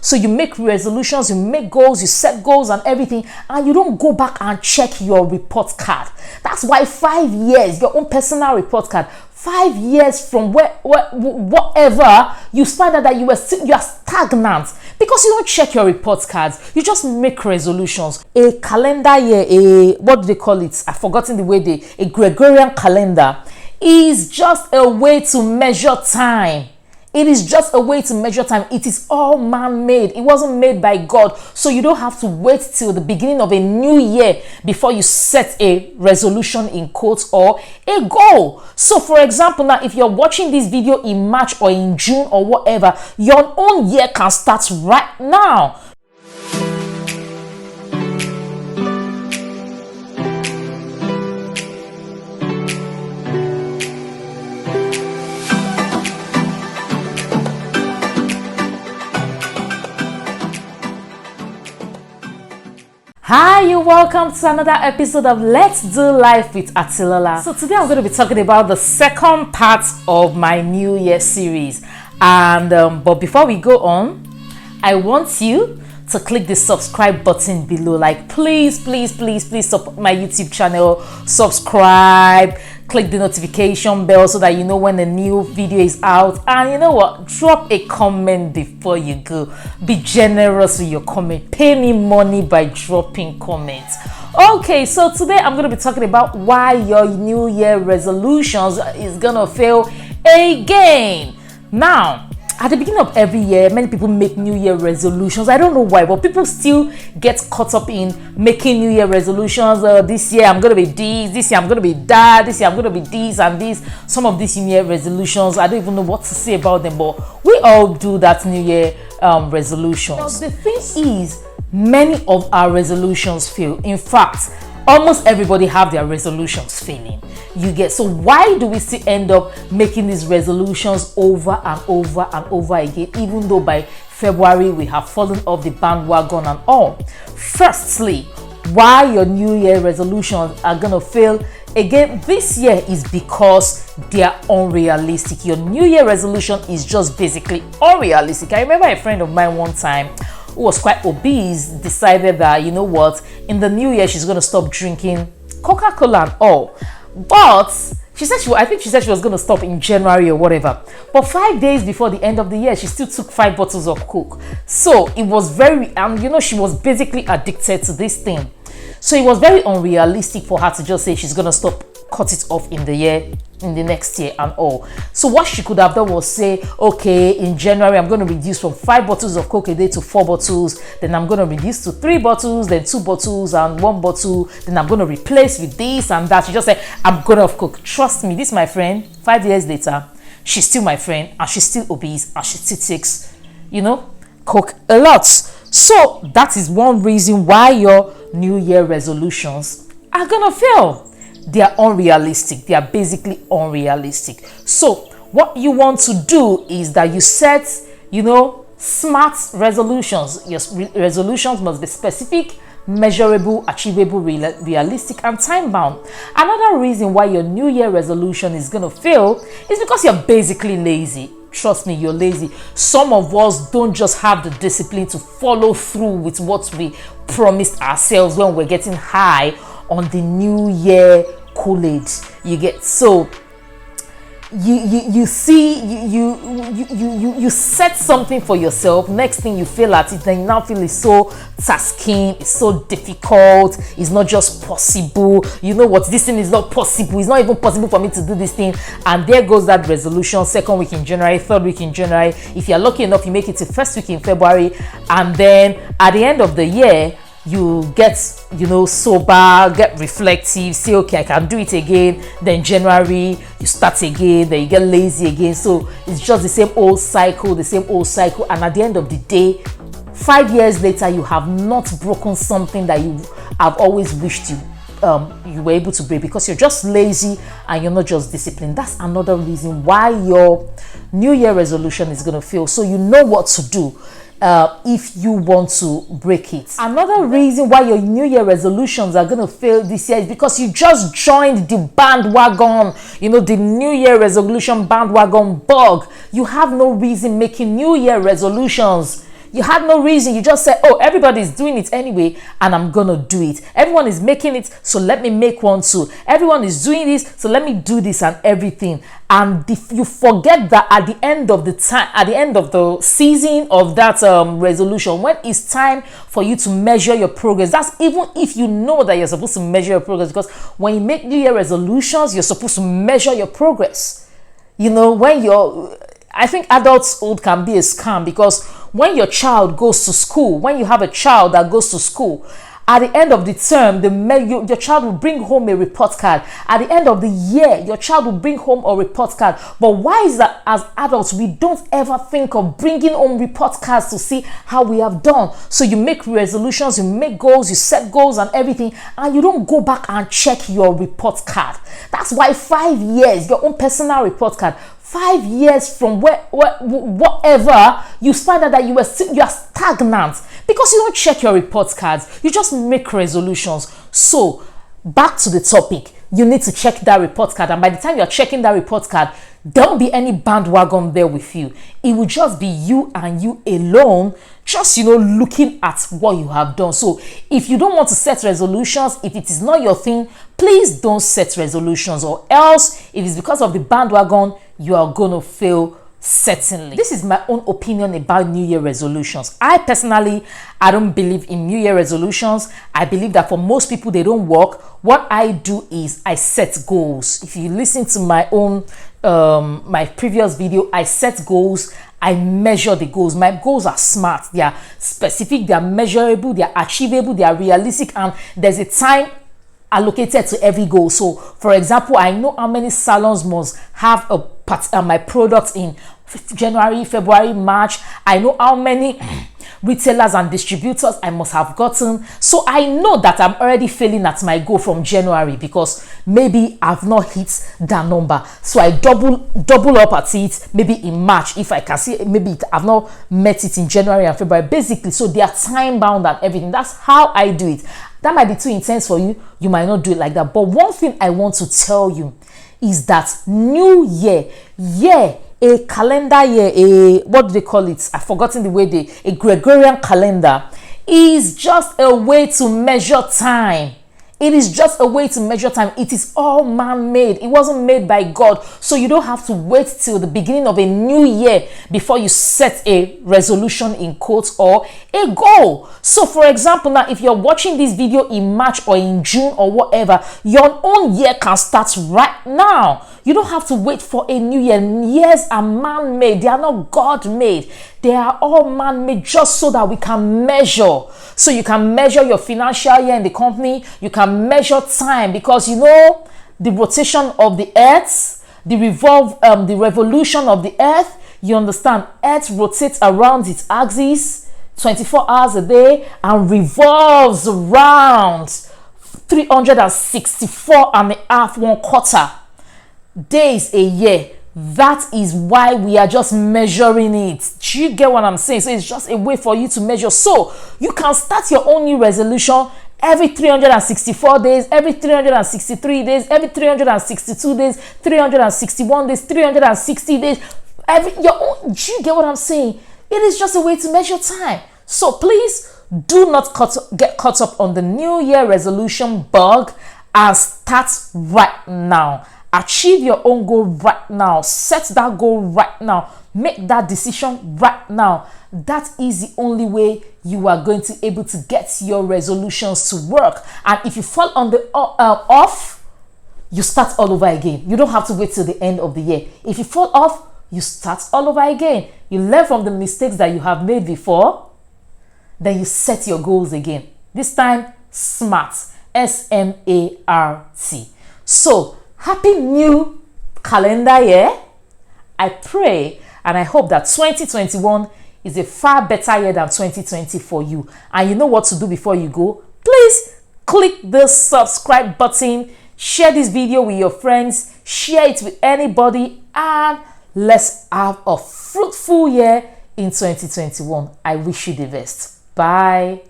So you make resolutions, you make goals, you set goals and everything, and you don't go back and check your report card. That's why 5 years, your own personal report card, 5 years from whatever, you find out that you are stagnant because you don't check your report cards. You just make resolutions. A calendar year, what do they call it? I've forgotten the way a Gregorian calendar is just a way to measure time. It is just a way to measure time. It is all man-made. It wasn't made by God. So you don't have to wait till the beginning of a new year before you set a resolution in quotes or a goal. So for example, now if you're watching this video in March or in June or whatever, your own year can start right now. Hi, you're welcome to another episode of Let's Do Life with Atilola. So today I'm going to be talking about the second part of my New Year series. And but before we go on, I want you to click the subscribe button below. Like please support my YouTube channel, subscribe, click the notification bell so that you know when a new video is out. And you know what, drop a comment before you go. Be generous with your comment. Pay me money by dropping comments. Okay, so today I'm going to be talking about why your New Year resolutions is gonna fail again. Now, at the beginning of every year, many people make New Year resolutions. I don't know why, but people still get caught up in making New Year resolutions. This year I'm going to be this year I'm going to be that, this year I'm going to be this and this. Some of these New Year resolutions, I don't even know what to say about them, but we all do that New Year resolutions. Now, the thing is, many of our resolutions fail. In fact, almost everybody have their resolutions failing. You get, so why do we still end up making these resolutions over and over and over again, even though by February we have fallen off the bandwagon and all? Firstly, why your New Year resolutions are gonna fail again this year is because they are unrealistic. Your New Year resolution is just basically unrealistic. I remember a friend of mine one time who was quite obese decided that, you know what, in the new year she's going to stop drinking Coca-Cola and all. But I think she said she was going to stop in January or whatever. But 5 days before the end of the year, she still took 5 bottles of Coke. So it was very, you know, she was basically addicted to this thing. So it was very unrealistic for her to just say she's going to stop, cut it off in the next year and all. So what she could have done was say, okay, in January I'm going to reduce from 5 bottles of Coke a day to 4 bottles, then I'm going to reduce to 3 bottles, then 2 bottles and 1 bottle, then I'm going to replace with this and that. She just said, I'm going to have Coke. Trust me, this is my friend. 5 years later, she's still my friend and she's still obese and she still takes, you know, Coke a lot. So that is one reason why your New Year resolutions are gonna fail. They are unrealistic. They are basically unrealistic. So what you want to do is that you set, you know, smart resolutions. Your resolutions must be specific, measurable, achievable, realistic, and time-bound. Another reason why your New Year resolution is gonna fail is because you're basically lazy. Trust me, you're lazy. Some of us don't just have the discipline to follow through with what we promised ourselves when we're getting high on the New Year Kool-Aid. You get, so you set something for yourself. Next thing you feel at it, then you now feel it's so tasking, it's so difficult, it's not just possible. You know what, this thing is not possible, it's not even possible for me to do this thing. And there goes that resolution. Second week in January, third week in January, if you're lucky enough, you make it to first week in February, and then at the end of the year you get, you know, sober, get reflective, say, okay, I can do it again. Then January, you start again, then you get lazy again. So it's just the same old cycle. And at the end of the day, 5 years later, you have not broken something that you have always wished you were able to break, because you're just lazy and you're not just disciplined. That's another reason why your New Year resolution is going to fail. So you know what to do if you want to break it. Another reason why your New Year resolutions are going to fail this year is because you just joined the bandwagon, you know, the New Year resolution bandwagon bug. You have no reason making New Year resolutions. You had no reason. You just said, oh, everybody's doing it anyway, and I'm gonna do it. Everyone is making it, so let me make one too. Everyone is doing this, so let me do this and everything. And if you forget that at the end of the time, at the end of the season of that resolution, when it's time for you to measure your progress, that's even if you know that you're supposed to measure your progress, because when you make New Year resolutions, you're supposed to measure your progress. You know, when I think adulthood can be a scam, because when your child goes to school, when you have a child that goes to school, at the end of the term, your child will bring home a report card. At the end of the year, your child will bring home a report card. But why is that as adults, we don't ever think of bringing home report cards to see how we have done? So you make resolutions, you make goals, you set goals and everything, and you don't go back and check your report card. That's why 5 years, your own personal report card, 5 years from whatever, you find out that you are stagnant because you don't check your report cards. You just make resolutions. So back to the topic, you need to check that report card, and by the time you're checking that report card, there won't be any bandwagon there with you. It will just be you and you alone, just looking at what you have done. So if you don't want to set resolutions, if it is not your thing, please don't set resolutions, or else if it's because of the bandwagon, you are gonna fail certainly. This is my own opinion about New Year resolutions. I personally, I don't believe in New Year resolutions. I believe that for most people, they don't work. What I do is I set goals. If you listen to my own my previous video, I set goals. I measure the goals. My goals are smart. They are specific, they are measurable, they are achievable, they are realistic, and there's a time allocated to every goal. So for example, I know how many salons must have my products in January, February, March. I know how many retailers and distributors I must have gotten. So I know that I'm already failing at my goal from January because maybe I've not hit that number. So I double up at it maybe in March if I can see maybe I've not met it in January and February, basically. So they are time bound and everything. That's how I do it. That might be too intense for you. You might not do it like that. But one thing I want to tell you is that New Year, a calendar year, what do they call it? I've forgotten the way a Gregorian calendar is just a way to measure time. It is just a way to measure time. It is all man-made. It wasn't made by God. So you don't have to wait till the beginning of a new year before you set a resolution in quotes or a goal. So for example, now if you're watching this video in March or in June or whatever, your own year can start right now. You don't have to wait for a new year. Years are man-made. They are not God-made. They are all man-made just so that we can measure. So you can measure your financial year in the company. You can measure time because the rotation of the earth, the revolution of the earth. You understand? Earth rotates around its axis 24 hours a day and revolves around 364 and a half, 1/4 days a year. That is why we are just measuring it. Do you get what I'm saying? So it's just a way for you to measure. So you can start your own new resolution every 364 days, every 363 days, every 362 days, 361 days, 360 days. Your own. Do you get what I'm saying? It is just a way to measure time. So please do not get caught up on the New Year resolution bug and start right now. Achieve your own goal right now. Set that goal right now. Make that decision right now. That is the only way you are going to able to get your resolutions to work. And if you fall on the off, you start all over again. You don't have to wait till the end of the year. If you fall off, you start all over again. You learn from the mistakes that you have made before. Then you set your goals again. This time, SMART. SMART. So, happy new calendar year. I pray and I hope that 2021 is a far better year than 2020 for you. And you know what to do before you go? Please click the subscribe button, share this video with your friends, share it with anybody, and let's have a fruitful year in 2021. I wish you the best. Bye.